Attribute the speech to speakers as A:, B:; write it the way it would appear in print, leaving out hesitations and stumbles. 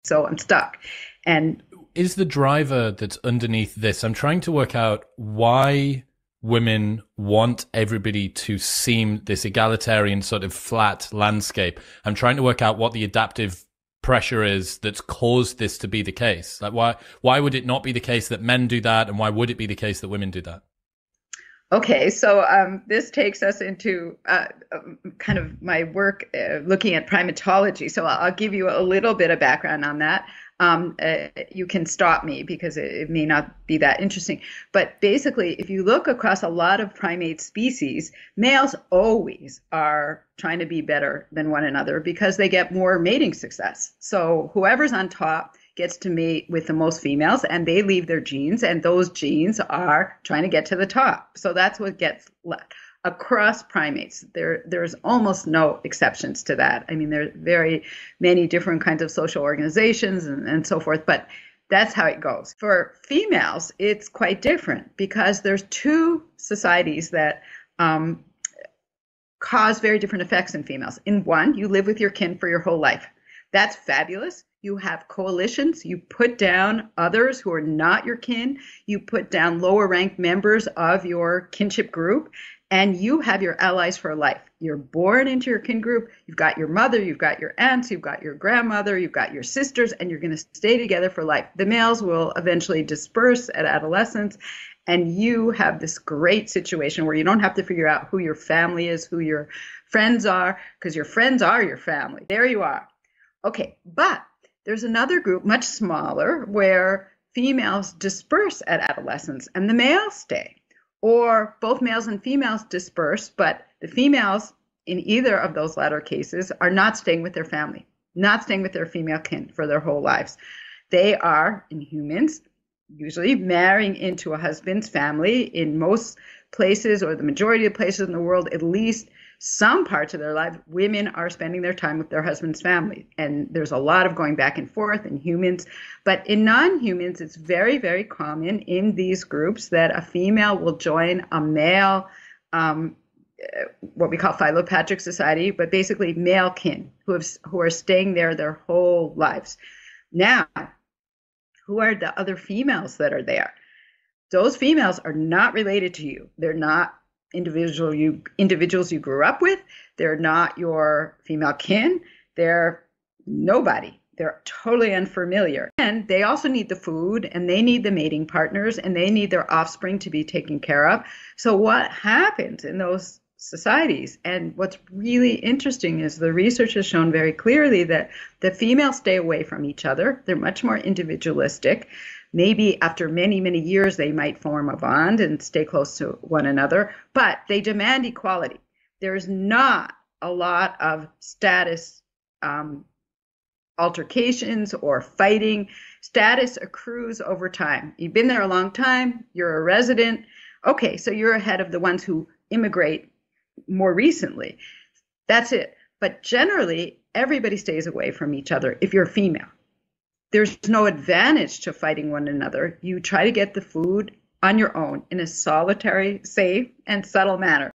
A: So I'm stuck. And
B: Is the driver that's underneath this? I'm trying to work out why women want everybody to seem this egalitarian sort of flat landscape. I'm trying to work out what the adaptive pressure is that's caused this to be the case. Like why would it not be the case that men do that, and why would it be the case that women do that?
A: okay, so this takes us into kind of my work looking at primatology. So I'll give you a little bit of background on that. You can stop me because it may not be that interesting. But basically, if you look across a lot of primate species, males always are trying to be better than one another because they get more mating success. So whoever's on top gets to mate with the most females, and they leave their genes, and those genes are trying to get to the top. So that's what gets left across primates. There's almost no exceptions to that. I mean, there are very many different kinds of social organizations and so forth, but that's how it goes. For females, it's quite different because there's two societies that cause very different effects in females. In one, you live with your kin for your whole life. That's fabulous. You have coalitions. You put down others who are not your kin. You put down lower ranked members of your kinship group, and you have your allies for life. You're born into your kin group. You've got your mother, you've got your aunts, you've got your grandmother, you've got your sisters, and you're going to stay together for life. The males will eventually disperse at adolescence, and you have this great situation where you don't have to figure out who your family is, who your friends are, because your friends are your family. There you are. Okay, but there's another group, much smaller, where females disperse at adolescence and the males stay. Or both males and females disperse, but the females in either of those latter cases are not staying with their family, not staying with their female kin for their whole lives. They are, in humans, usually marrying into a husband's family. In most places, or the majority of places in the world, at least some parts of their life, women are spending their time with their husband's family. And there's a lot of going back and forth in humans. But in non-humans, it's very, very common in these groups that a female will join a male, what we call philopatric society, but basically male kin who are staying there their whole lives. Now, who are the other females that are there? Those females are not related to you. They're not individuals you grew up with. They're not your female kin. They're nobody. They're totally unfamiliar. And they also need the food, and they need the mating partners, and they need their offspring to be taken care of. So what happens in those societies? And what's really interesting is the research has shown very clearly that the females stay away from each other. They're much more individualistic. Maybe after many, many years, they might form a bond and stay close to one another, but they demand equality. There's not a lot of status altercations or fighting. Status accrues over time. You've been there a long time. You're a resident. Okay, so you're ahead of the ones who immigrate more recently. That's it. But generally, everybody stays away from each other if you're female. There's no advantage to fighting one another. You try to get the food on your own in a solitary, safe, and subtle manner.